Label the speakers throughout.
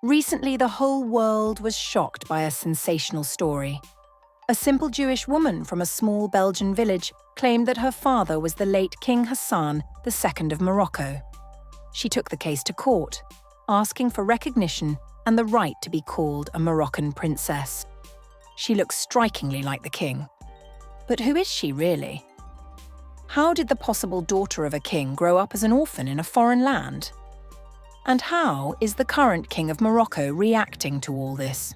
Speaker 1: Recently, the whole world was shocked by a sensational story. A simple Jewish woman from a small Belgian village claimed that her father was the late King Hassan II of Morocco. She took the case to court, asking for recognition and the right to be called a Moroccan princess. She looks strikingly like the king. But who is she really? How did the possible daughter of a king grow up as an orphan in a foreign land? And how is the current King of Morocco reacting to all this?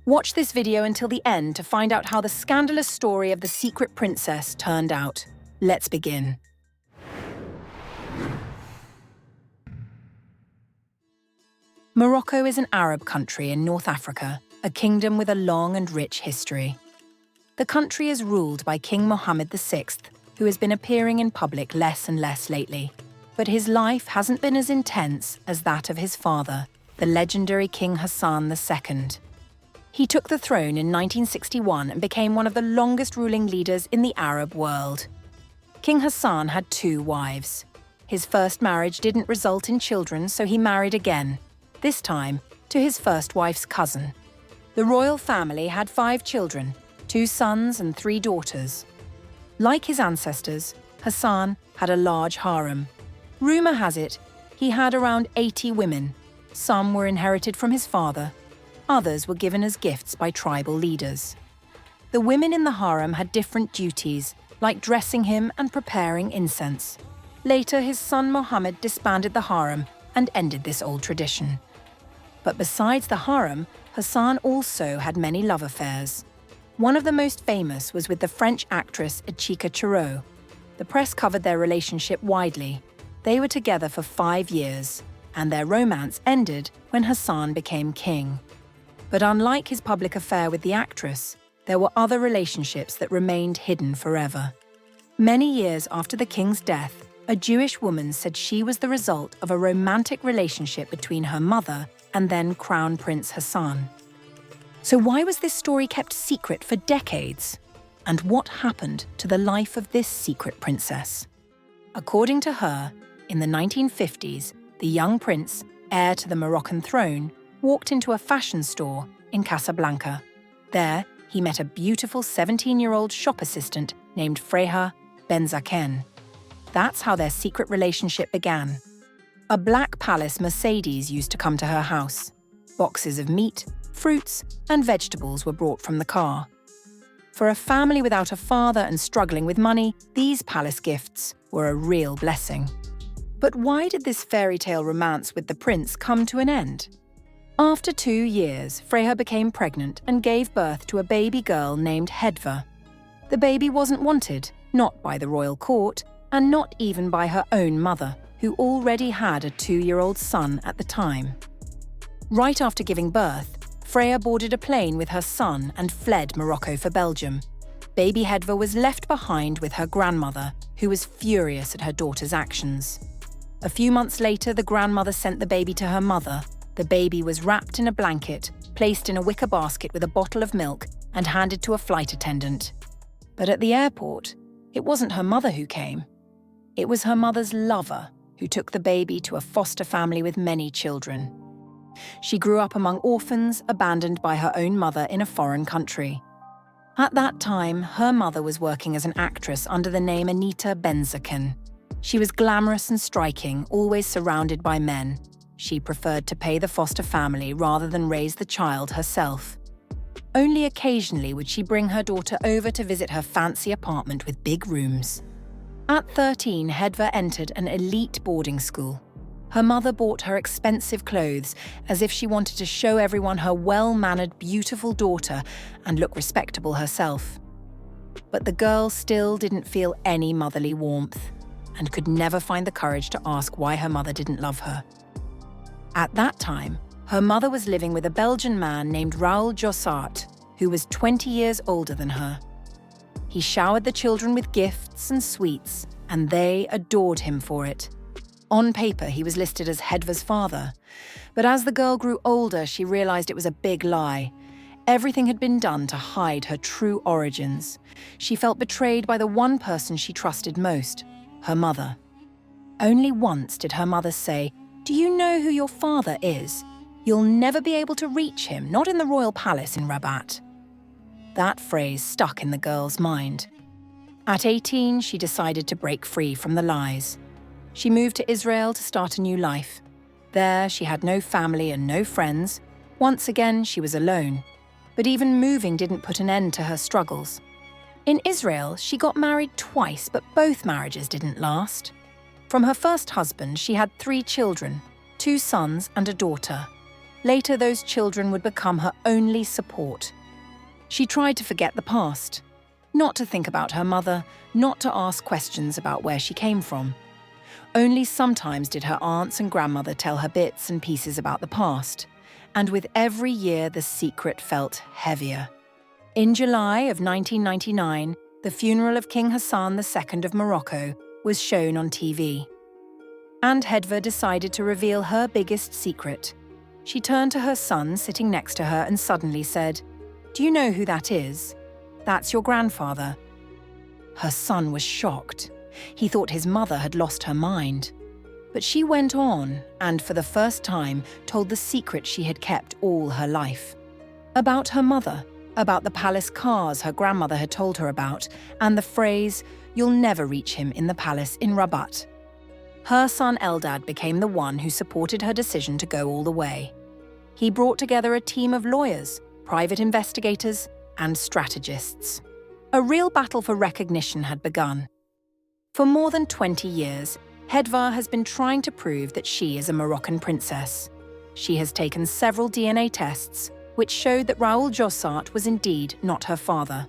Speaker 1: Watch this video until the end to find out how the scandalous story of the secret princess turned out. Let's begin. Morocco is an Arab country in North Africa, a kingdom with a long and rich history. The country is ruled by King Mohammed VI, who has been appearing in public less and less lately. But his life hasn't been as intense as that of his father, the legendary King Hassan II. He took the throne in 1961 and became one of the longest ruling leaders in the Arab world. King Hassan had 2 wives. His first marriage didn't result in children, so he married again, this time to his first wife's cousin. The royal family had 5 children, 2 sons and 3 daughters. Like his ancestors, Hassan had a large harem. Rumour has it, he had around 80 women. Some were inherited from his father. Others were given as gifts by tribal leaders. The women in the harem had different duties, like dressing him and preparing incense. Later, his son Mohammed disbanded the harem and ended this old tradition. But besides the harem, Hassan also had many love affairs. One of the most famous was with the French actress Illegitimate. The press covered their relationship widely. They were together for 5 years, and their romance ended when Hassan became king. But unlike his public affair with the actress, there were other relationships that remained hidden forever. Many years after the king's death, a Jewish woman said she was the result of a romantic relationship between her mother and then Crown Prince Hassan. So why was this story kept secret for decades? And what happened to the life of this secret princess? According to her, in the 1950s, the young prince, heir to the Moroccan throne, walked into a fashion store in Casablanca. There, he met a beautiful 17-year-old shop assistant named Freya Benzaken. That's how their secret relationship began. A black palace Mercedes used to come to her house. Boxes of meat, fruits, and vegetables were brought from the car. For a family without a father and struggling with money, these palace gifts were a real blessing. But why did this fairy tale romance with the prince come to an end? After 2 years, Freya became pregnant and gave birth to a baby girl named Hedva. The baby wasn't wanted, not by the royal court, and not even by her own mother, who already had a 2-year-old son at the time. Right after giving birth, Freya boarded a plane with her son and fled Morocco for Belgium. Baby Hedva was left behind with her grandmother, who was furious at her daughter's actions. A few months later, the grandmother sent the baby to her mother. The baby was wrapped in a blanket, placed in a wicker basket with a bottle of milk, and handed to a flight attendant. But at the airport, it wasn't her mother who came. It was her mother's lover, who took the baby to a foster family with many children. She grew up among orphans, abandoned by her own mother in a foreign country. At that time, her mother was working as an actress under the name Anita Benzaken. She was glamorous and striking, always surrounded by men. She preferred to pay the foster family rather than raise the child herself. Only occasionally would she bring her daughter over to visit her fancy apartment with big rooms. At 13, Hedva entered an elite boarding school. Her mother bought her expensive clothes, as if she wanted to show everyone her well-mannered, beautiful daughter and look respectable herself. But the girl still didn't feel any motherly warmth and could never find the courage to ask why her mother didn't love her. At that time, her mother was living with a Belgian man named Raoul Jossart, who was 20 years older than her. He showered the children with gifts and sweets, and they adored him for it. On paper, he was listed as Hedva's father, but as the girl grew older, she realized it was a big lie. Everything had been done to hide her true origins. She felt betrayed by the one person she trusted most, her mother. Only once did her mother say, "Do you know who your father is? "You'll never be able to reach him, not in the royal palace in Rabat." That phrase stuck in the girl's mind. At 18, she decided to break free from the lies. She moved to Israel to start a new life. There, she had no family and no friends. Once again, she was alone. But even moving didn't put an end to her struggles. In Israel, she got married twice, but both marriages didn't last. From her first husband, she had 3 children, 2 sons and a daughter. Later, those children would become her only support. She tried to forget the past, not to think about her mother, not to ask questions about where she came from. Only sometimes did her aunts and grandmother tell her bits and pieces about the past, and with every year the secret felt heavier. In July of 1999, the funeral of King Hassan II of Morocco was shown on TV. And Hedva decided to reveal her biggest secret. She turned to her son sitting next to her and suddenly said, "Do you know who that is? That's your grandfather." Her son was shocked. He thought his mother had lost her mind. But she went on and, for the first time, told the secret she had kept all her life. About her mother, about the palace cars her grandmother had told her about, and the phrase, "You'll never reach him in the palace in Rabat." Her son Eldad became the one who supported her decision to go all the way. He brought together a team of lawyers, private investigators, and strategists. A real battle for recognition had begun. For more than 20 years, Hedva has been trying to prove that she is a Moroccan princess. She has taken several DNA tests, which showed that Raoul Jossart was indeed not her father.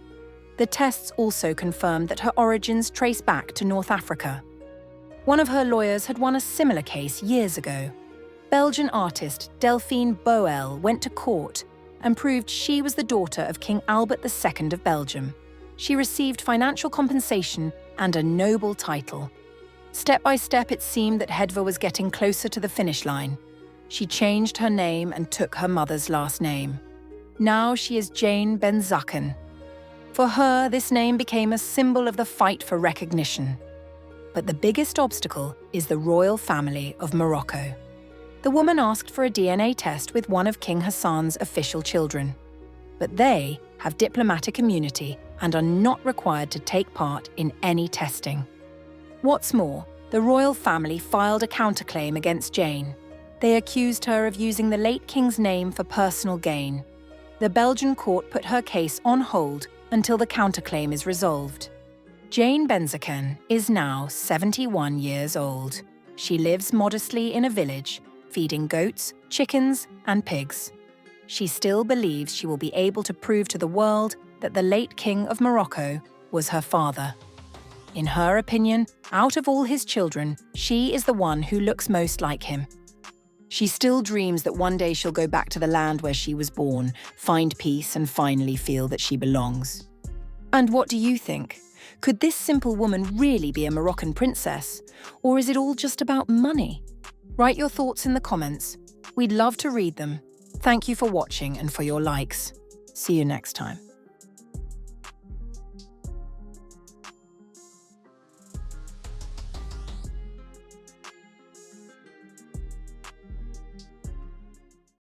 Speaker 1: The tests also confirmed that her origins trace back to North Africa. One of her lawyers had won a similar case years ago. Belgian artist Delphine Boel went to court and proved she was the daughter of King Albert II of Belgium. She received financial compensation and a noble title. Step by step, it seemed that Hedva was getting closer to the finish line. She changed her name and took her mother's last name. Now she is Jane Ben Zaken. For her, this name became a symbol of the fight for recognition. But the biggest obstacle is the royal family of Morocco. The woman asked for a DNA test with one of King Hassan's official children. But they have diplomatic immunity and are not required to take part in any testing. What's more, the royal family filed a counterclaim against Jane. They accused her of using the late king's name for personal gain. The Belgian court put her case on hold until the counterclaim is resolved. Jane Benzaken is now 71 years old. She lives modestly in a village, feeding goats, chickens, and pigs. She still believes she will be able to prove to the world that the late King of Morocco was her father. In her opinion, out of all his children, she is the one who looks most like him. She still dreams that one day she'll go back to the land where she was born, find peace, and finally feel that she belongs. And what do you think? Could this simple woman really be a Moroccan princess? Or is it all just about money? Write your thoughts in the comments. We'd love to read them. Thank you for watching and for your likes. See you next time.